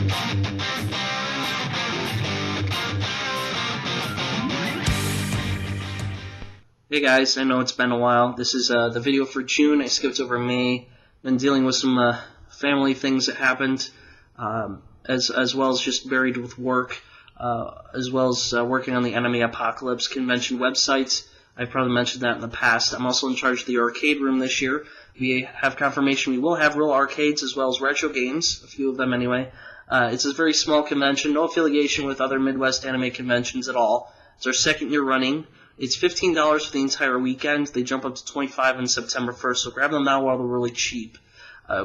Hey guys, I know it's been a while. This is the video for June. I skipped over May. Been dealing with some family things that happened, as well as just buried with work, as well as working on the Enemy Apocalypse convention website. I've probably mentioned that in the past. I'm also in charge of the arcade room this year. We have confirmation we will have real arcades as well as retro games, a few of them anyway. It's a very small convention, no affiliation with other Midwest anime conventions at all. It's our second year running. It's $15 for the entire weekend. They jump up to $25 on September 1st, so grab them now while they're really cheap.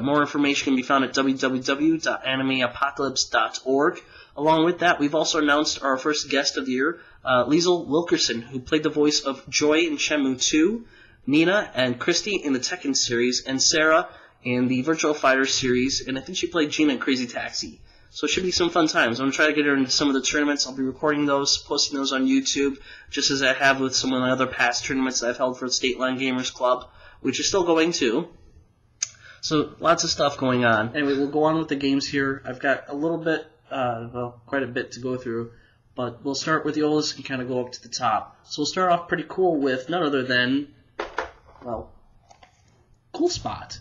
More information can be found at www.animeapocalypse.org. Along with that, we've also announced our first guest of the year, Liesl Wilkerson, who played the voice of Joy in Shenmue 2, Nina and Christy in the Tekken series, and Sarah in the Virtual Fighter series, and I think she played Gina in Crazy Taxi. So it should be some fun times. I'm going to try to get her into some of the tournaments. I'll be recording those, posting those on YouTube, just as I have with some of my other past tournaments that I've held for the State Line Gamers Club, which is still going too. So lots of stuff going on. Anyway, we'll go on with the games here. I've got a little bit, quite a bit to go through, but we'll start with the oldest and kind of go up to the top. So we'll start off pretty cool with none other than, well, Cool Spot.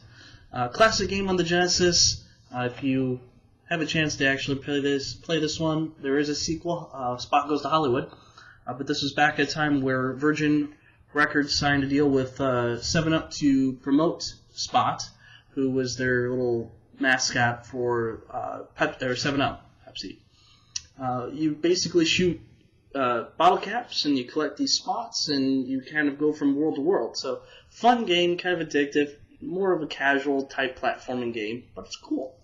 Classic game on the Genesis. If you have a chance to actually play this one, there is a sequel, Spot Goes to Hollywood, but this was back at a time where Virgin Records signed a deal with 7-Up to promote Spot, who was their little mascot for 7-Up, Pepsi. You basically shoot bottle caps and you collect these spots and you kind of go from world to world. So fun game, kind of addictive, more of a casual type platforming game, but it's cool.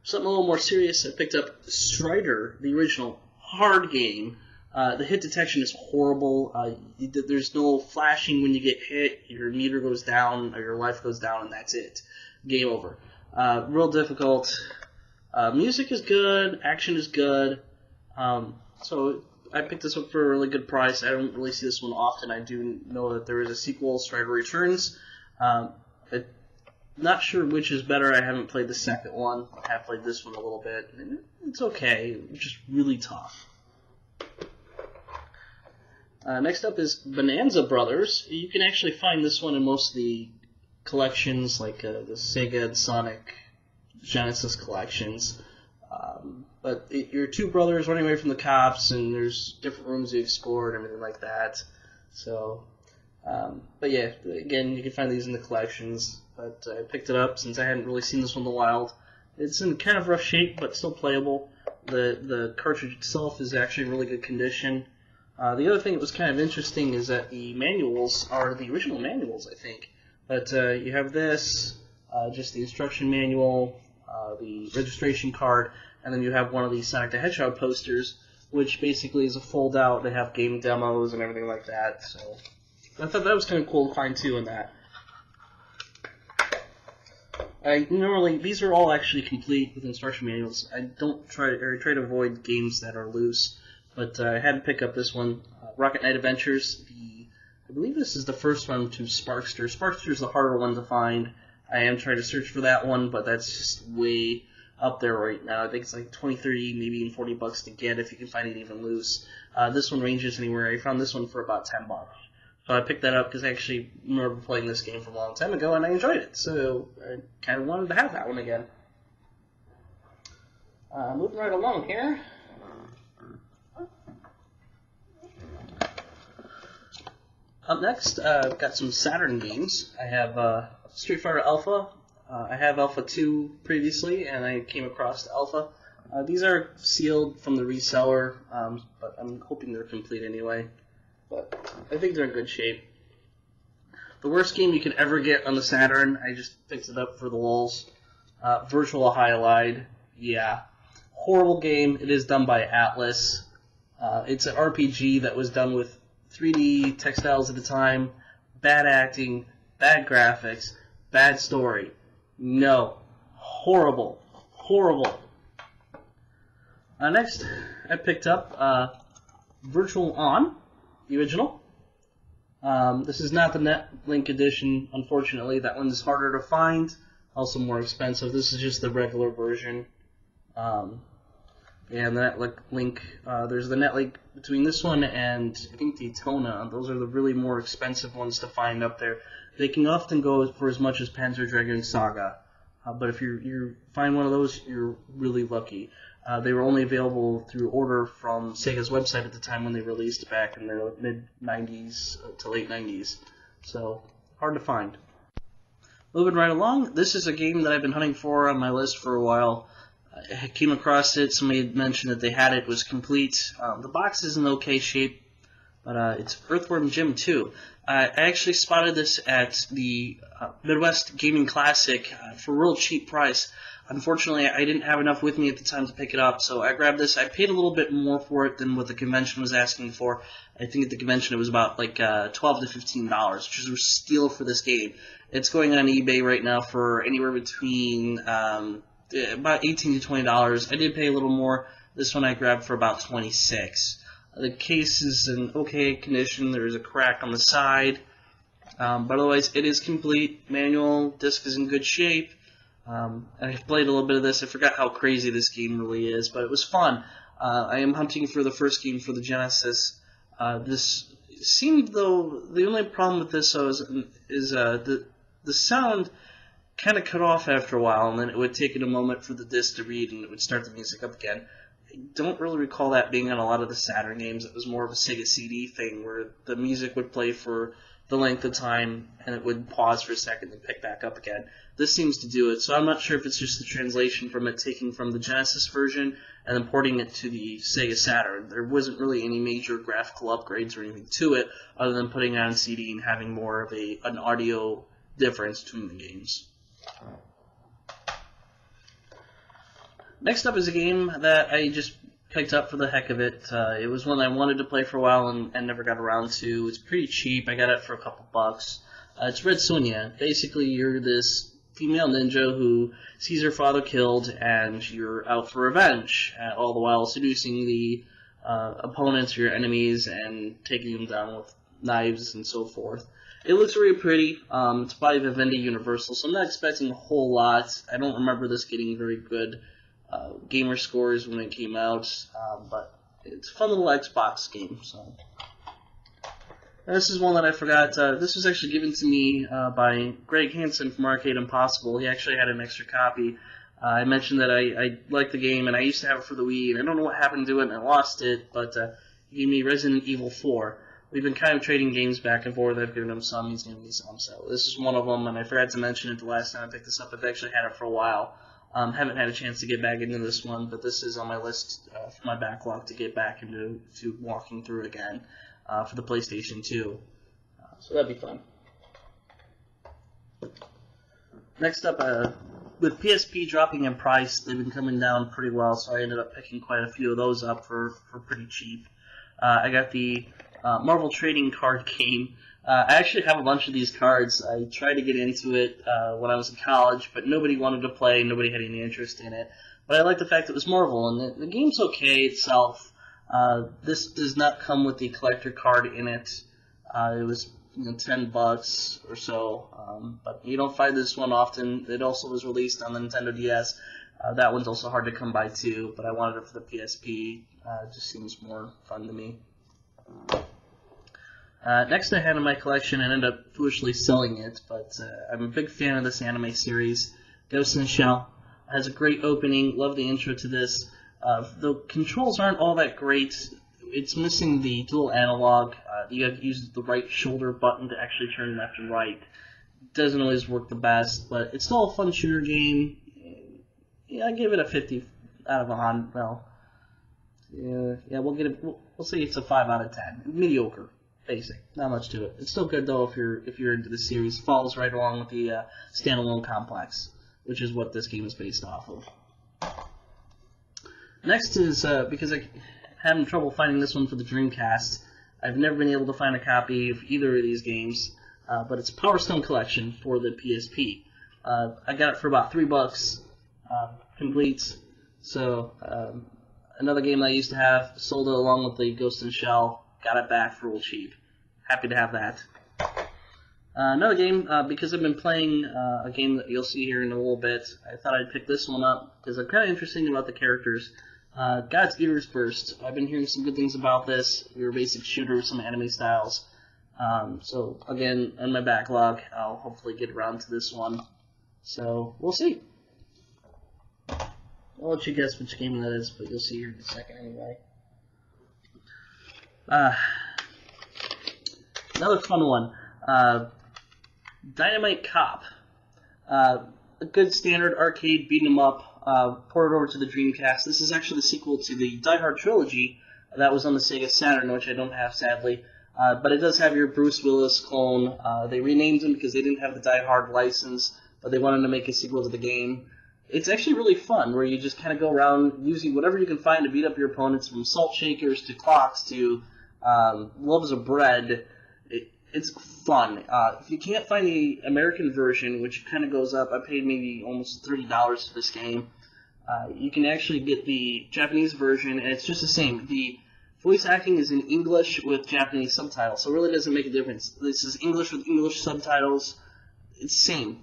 Something a little more serious, I picked up Strider, the original hard game. The hit detection is horrible. There's no flashing when you get hit. Your meter goes down, or your life goes down, and that's it. Game over. Real difficult. Music is good. Action is good. So I picked this up for a really good price. I don't really see this one often. I do know that there is a sequel, Strider Returns. Not sure which is better. I haven't played the second one. I have played this one a little bit. It's okay. It's just really tough. Next up is Bonanza Brothers. You can actually find this one in most of the collections, like the Sega and Sonic Genesis collections. But you're two brothers running away from the cops, and there's different rooms you explore and everything like that. So, but yeah, again, you can find these in the collections. But I picked it up since I hadn't really seen this one in the wild. It's in kind of rough shape, but still playable. The cartridge itself is actually in really good condition. The other thing that was kind of interesting is that the manuals are the original manuals, I think. But you have this, just the instruction manual, the registration card, and then you have one of these Sonic the Hedgehog posters, which basically is a fold-out. They have game demos and everything like that. So I thought that was kind of cool to find, too, in that. These are all actually complete with instruction manuals. I try to avoid games that are loose. But I had to pick up this one, Rocket Knight Adventures. I believe this is the first one to Sparkster. Sparkster is the harder one to find. I am trying to search for that one, but that's just way up there right now. I think it's like $20, $30, maybe even $40 to get if you can find it even loose. This one ranges anywhere. I found this one for about $10. So I picked that up because I actually remember playing this game from a long time ago, and I enjoyed it. So I kind of wanted to have that one again. Moving right along here. Up next, I've got some Saturn games. I have Street Fighter Alpha. I have Alpha 2 previously, and I came across the Alpha. These are sealed from the reseller, but I'm hoping they're complete anyway. But I think they're in good shape. The worst game you could ever get on the Saturn, I just picked it up for the lulz. Virtual Halide. Yeah. Horrible game. It is done by Atlas. It's an RPG that was done with 3D textiles at the time, bad acting, bad graphics, bad story. No. Horrible. Horrible. Next, I picked up Virtual On, the original. This is not the NetLink edition, unfortunately. That one is harder to find. also more expensive. This is just the regular version. And the Netlink link, there's the Netlink between this one and I think Daytona. Those are the really more expensive ones to find up there. They can often go for as much as Panzer Dragoon Saga, but if you find one of those, you're really lucky. They were only available through order from Sega's website at the time when they released back in the mid-90s to late 90s. So, hard to find. Moving right along, this is a game that I've been hunting for on my list for a while. I came across it, somebody had mentioned that they had it, it was complete. The box is in okay shape, but it's Earthworm Jim 2. I actually spotted this at the Midwest Gaming Classic for a real cheap price. Unfortunately, I didn't have enough with me at the time to pick it up, so I grabbed this. I paid a little bit more for it than what the convention was asking for. I think at the convention it was about like $12 to $15, which is a steal for this game. It's going on eBay right now for anywhere between about $18 to $20. I did pay a little more. This one I grabbed for about $26. The case is in okay condition. There's a crack on the side, but otherwise it is complete. Manual disc is in good shape. I've played a little bit of this. I forgot how crazy this game really is, but it was fun. I am hunting for the first game for the Genesis. This seemed, though, the only problem with this is the sound kind of cut off after a while, and then it would take it a moment for the disc to read, and it would start the music up again. I don't really recall that being on a lot of the Saturn games. It was more of a Sega CD thing, where the music would play for the length of time, and it would pause for a second and pick back up again. This seems to do it, so I'm not sure if it's just the translation from it taking from the Genesis version and then porting it to the Sega Saturn. There wasn't really any major graphical upgrades or anything to it, other than putting it on CD and having more of an audio difference between the games. Next up is a game that I just picked up for the heck of it. It was one I wanted to play for a while and never got around to. It's pretty cheap. I got it for a couple bucks. It's Red Sonja. Basically, you're this female ninja who sees her father killed, and you're out for revenge, all the while seducing the opponents, your enemies, and taking them down with knives and so forth. It looks really pretty. It's by Vivendi Universal, so I'm not expecting a whole lot. I don't remember this getting very good gamer scores when it came out, but it's a fun little Xbox game. So this is one that I forgot. This was actually given to me by Greg Hansen from Arcade Impossible. He actually had an extra copy. I mentioned that I liked the game, and I used to have it for the Wii, and I don't know what happened to it, and I lost it, but he gave me Resident Evil 4. We've been kind of trading games back and forth. I've given him some, he's given me some, so this is one of them, and I forgot to mention it the last time I picked this up. I've actually had it for a while. Haven't had a chance to get back into this one, but this is on my list for my backlog to get back into walking through again for the PlayStation 2. So that'd be fun. Next up, with PSP dropping in price, they've been coming down pretty well, so I ended up picking quite a few of those up for pretty cheap. I got the Marvel Trading Card game. I actually have a bunch of these cards. I tried to get into it when I was in college, but nobody wanted to play, nobody had any interest in it. But I like the fact that it was Marvel, and the game's okay itself. This does not come with the collector card in it. It was $10 or so, but you don't find this one often. It also was released on the Nintendo DS. That one's also hard to come by too, but I wanted it for the PSP. It just seems more fun to me. Next I had in my collection and ended up foolishly selling it, but I'm a big fan of this anime series. Ghost in the Shell has a great opening, love the intro to this. The controls aren't all that great. It's missing the dual analog. You have to use the right shoulder button to actually turn left and right. It doesn't always work the best, but it's still a fun shooter game. Yeah, I give it a 50 out of 100. Well, yeah, we'll say it's a 5 out of 10. Mediocre. Basic, not much to it. It's still good though if you're into the series. It follows right along with the standalone complex, which is what this game is based off of. Next is because I'm having trouble finding this one for the Dreamcast. I've never been able to find a copy of either of these games, but it's Power Stone Collection for the PSP. I got it for about $3, complete. So another game I used to have, sold it along with the Ghost in the Shell. Got it back for real cheap. Happy to have that. Another game, because I've been playing a game that you'll see here in a little bit, I thought I'd pick this one up because I'm kind of interested about the characters. God's Eaters Burst. I've been hearing some good things about this. Your basic shooter with some anime styles. So, again, in my backlog, I'll hopefully get around to this one. So, we'll see. I'll let you guess which game that is, but you'll see here in a second anyway. Another fun one. Dynamite Cop. A good standard arcade beat 'em up, ported over to the Dreamcast. This is actually the sequel to the Die Hard trilogy that was on the Sega Saturn, which I don't have, sadly. But it does have your Bruce Willis clone. They renamed him because they didn't have the Die Hard license, but they wanted to make a sequel to the game. It's actually really fun, where you just kind of go around using whatever you can find to beat up your opponents, from salt shakers to clocks to loaves of bread. It's fun. If you can't find the American version, which kind of goes up, I paid maybe almost $30 for this game. You can actually get the Japanese version, and it's just the same. The voice acting is in English with Japanese subtitles, so it really doesn't make a difference. This is English with English subtitles. It's the same.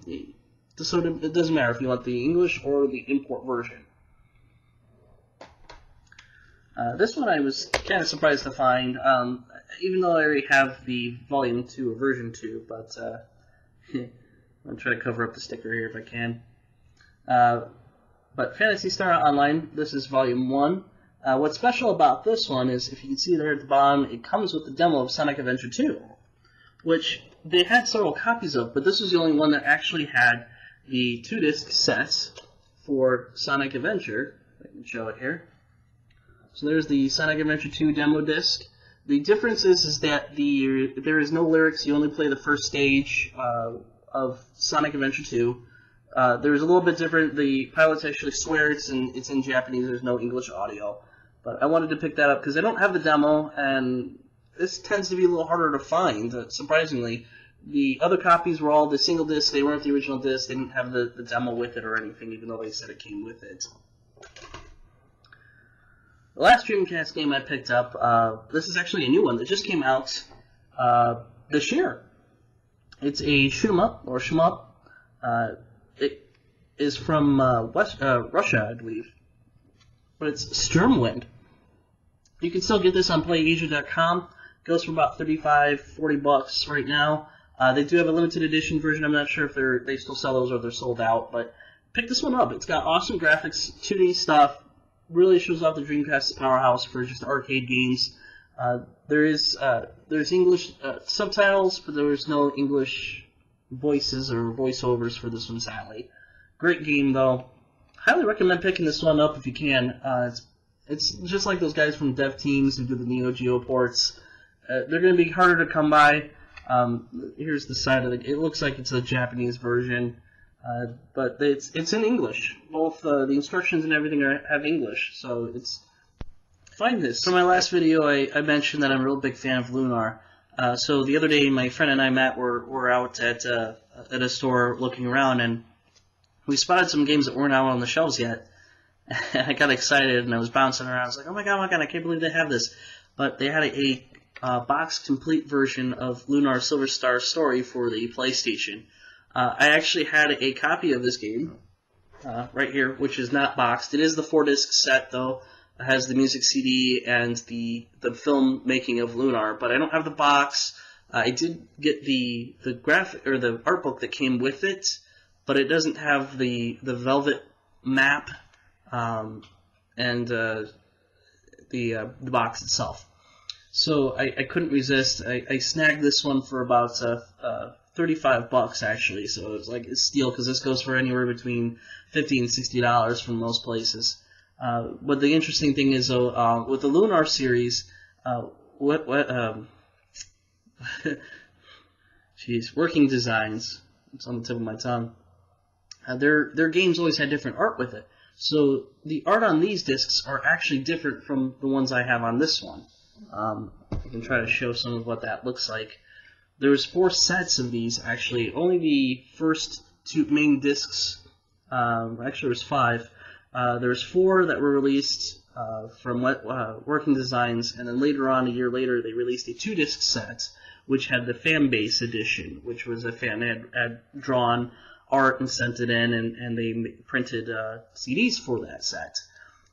So it doesn't matter if you want the English or the import version. This one I was kind of surprised to find, even though I already have the Volume 2 or Version 2, but I'll try to cover up the sticker here if I can. But Phantasy Star Online, this is Volume 1. What's special about this one is, if you can see there at the bottom, it comes with the demo of Sonic Adventure 2, which they had several copies of, but this was the only one that actually had the 2-disc sets for Sonic Adventure. I can show it here. So there's the Sonic Adventure 2 demo disc. The difference is that there is no lyrics. You only play the first stage of Sonic Adventure 2. There's a little bit different. The pilots actually swear it's in Japanese. There's no English audio. But I wanted to pick that up because I don't have the demo, and this tends to be a little harder to find, surprisingly. The other copies were all the single disc. They weren't the original disc. They didn't have the demo with it or anything, even though they said it came with it. The last Dreamcast game I picked up, this is actually a new one that just came out this year. It's a shoot 'em up, or shmup. It is from Russia, I believe. But it's Sturmwind. You can still get this on PlayAsia.com. Goes for about $35-40 right now. They do have a limited edition version. I'm not sure if they still sell those or they're sold out, but pick this one up. It's got awesome graphics, 2D stuff. Really shows off the Dreamcast's powerhouse for just arcade games. There's English subtitles, but there's no English voices or voiceovers for this one, sadly. Great game, though. Highly recommend picking this one up if you can. It's just like those guys from Dev Teams who do the Neo Geo ports. They're going to be harder to come by. Here's the side of it looks like it's a Japanese version, but it's in English. Both the instructions and everything have English, so find this. For my last video, I mentioned that I'm a real big fan of Lunar. So the other day, my friend and I, Matt, were out at a store looking around, and we spotted some games that weren't out on the shelves yet. And I got excited, and I was bouncing around. I was like, oh my god, I can't believe they have this. But they had a box complete version of Lunar Silver Star Story for the PlayStation. I actually had a copy of this game right here, which is not boxed. It is the 4-disc set, though. It has the music CD and the film making of Lunar, but I don't have the box. I did get the graphic or the art book that came with it, but it doesn't have the velvet map and the box itself. So I couldn't resist. I snagged this one for about $35 actually. So it's like a steal because this goes for anywhere between $50 and $60 from most places. But the interesting thing is, though, with the Lunar series, Working Designs. It's on the tip of my tongue. Their games always had different art with it. So the art on these discs are actually different from the ones I have on this one. I can try to show some of what that looks like. There's 4 sets of these, actually. Only the first 2 main discs, actually there's 5. There's 4 that were released from Working Designs, and then later on, a year later, they released a 2-disc set, which had the fan base edition, which was a fan had drawn art and sent it in, and they printed CDs for that set.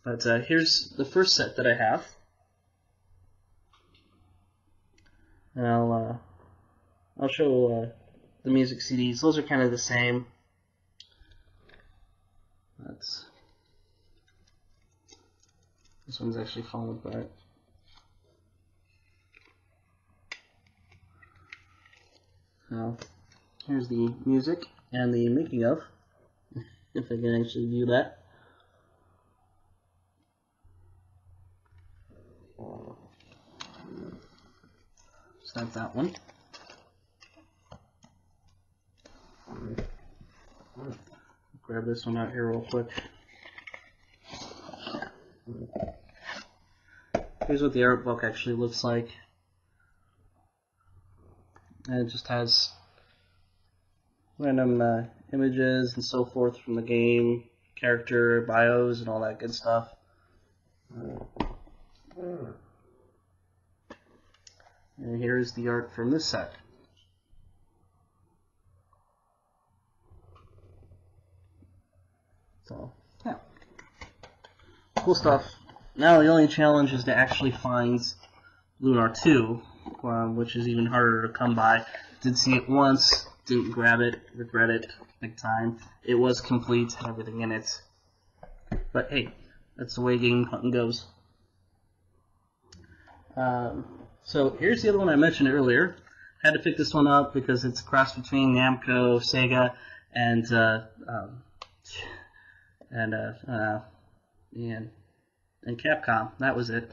But here's the first set that I have. And I'll show the music CDs. Those are kind of the same. This one's actually falling apart. Now, here's the music and the making of, if I can actually view that. Start that one. Grab this one out here real quick. Here's what the art book actually looks like. And it just has random images and so forth from the game, character bios, and all that good stuff. And here's the art from this set. So, yeah. Cool stuff. Now the only challenge is to actually find Lunar 2, which is even harder to come by. Did see it once, didn't grab it, regret it big time. It was complete, had everything in it. But hey, that's the way game hunting goes. So here's the other one I mentioned earlier. Had to pick this one up because it's a cross between Namco, Sega, and Capcom. That was it.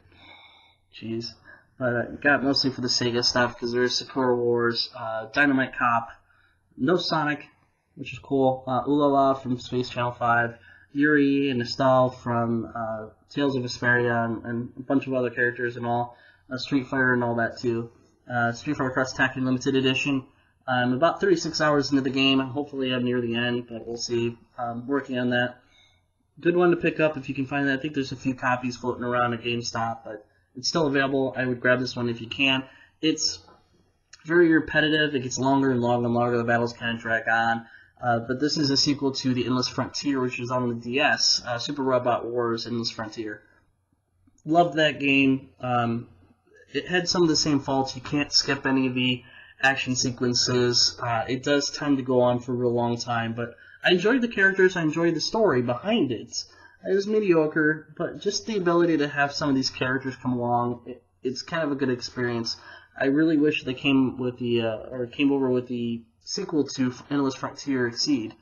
Jeez. But I got mostly for the Sega stuff because there's Sakura Wars, Dynamite Cop, no Sonic, which is cool, Ulala from Space Channel 5, Yuri and Nostal from Tales of Vesperia, and a bunch of other characters and all, Street Fighter and all that too. Street Fighter Cross Tekken Limited Edition. I'm about 36 hours into the game. Hopefully I'm near the end, but we'll see. Working on that. Good one to pick up if you can find it. I think there's a few copies floating around at GameStop, but it's still available. I would grab this one if you can. It's very repetitive. It gets longer and longer and longer. The battles kind of drag on. But this is a sequel to the Endless Frontier, which is on the DS, Super Robot Wars Endless Frontier. Loved that game. It had some of the same faults. You can't skip any of the action sequences. It does tend to go on for a real long time, but I enjoyed the characters. I enjoyed the story behind it. It was mediocre, but just the ability to have some of these characters come along, it's kind of a good experience. I really wish they came with came over with the sequel to Endless Frontier Exceed.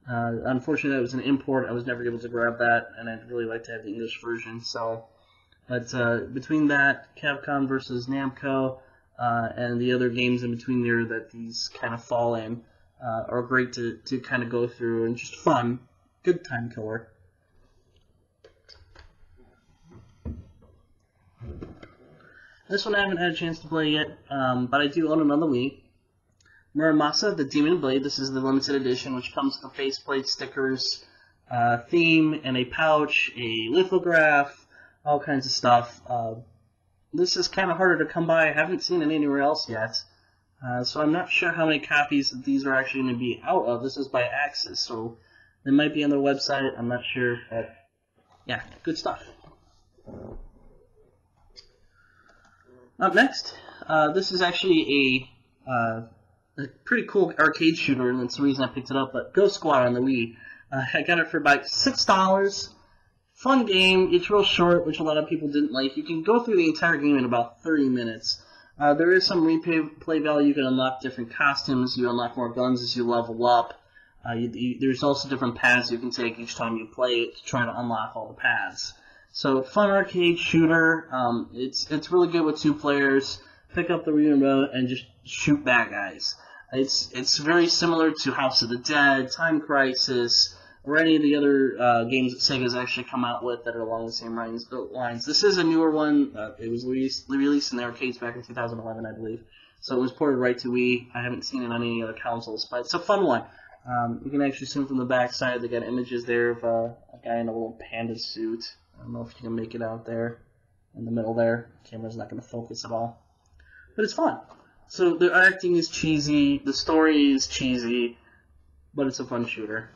Unfortunately, that was an import. I was never able to grab that, and I'd really like to have the English version. So, but between that, Capcom versus Namco, and the other games in between there that these kind of fall in, are great to kind of go through and just fun, good time killer. This one I haven't had a chance to play yet, but I do own another Wii. Muramasa, the Demon Blade. This is the limited edition, which comes with faceplate, stickers, theme, and a pouch, a lithograph, all kinds of stuff. This is kind of harder to come by. I haven't seen it anywhere else yet, so I'm not sure how many copies of these are actually going to be out of. This is by Axis, so they might be on their website. I'm not sure, but yeah, good stuff. Up next, this is actually a pretty cool arcade shooter, and that's the reason I picked it up, but Ghost Squad on the Wii. I got it for about $6. Fun game. It's real short, which a lot of people didn't like. You can go through the entire game in about 30 minutes. There is some replay value. You can unlock different costumes. You unlock more guns as you level up. There's also different paths you can take each time you play it to try to unlock all the paths. So, fun arcade shooter. It's really good with two players. Pick up the remote and just shoot bad guys. It's very similar to House of the Dead, Time Crisis, or any of the other games that Sega's actually come out with that are along the same lines. This is a newer one. It was released in the arcades back in 2011, I believe. So it was ported right to Wii. I haven't seen it on any other consoles, but it's a fun one. You can actually see from the back side, they got images there of a guy in a little panda suit. I don't know if you can make it out there in the middle there. The camera's not going to focus at all. But it's fun. So the acting is cheesy, the story is cheesy, but it's a fun shooter.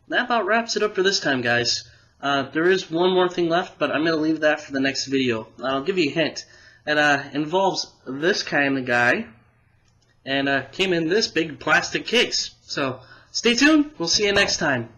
That about wraps it up for this time, guys. There is one more thing left, but I'm going to leave that for the next video. I'll give you a hint. It involves this kind of guy, and came in this big plastic case. So stay tuned. We'll see you next time.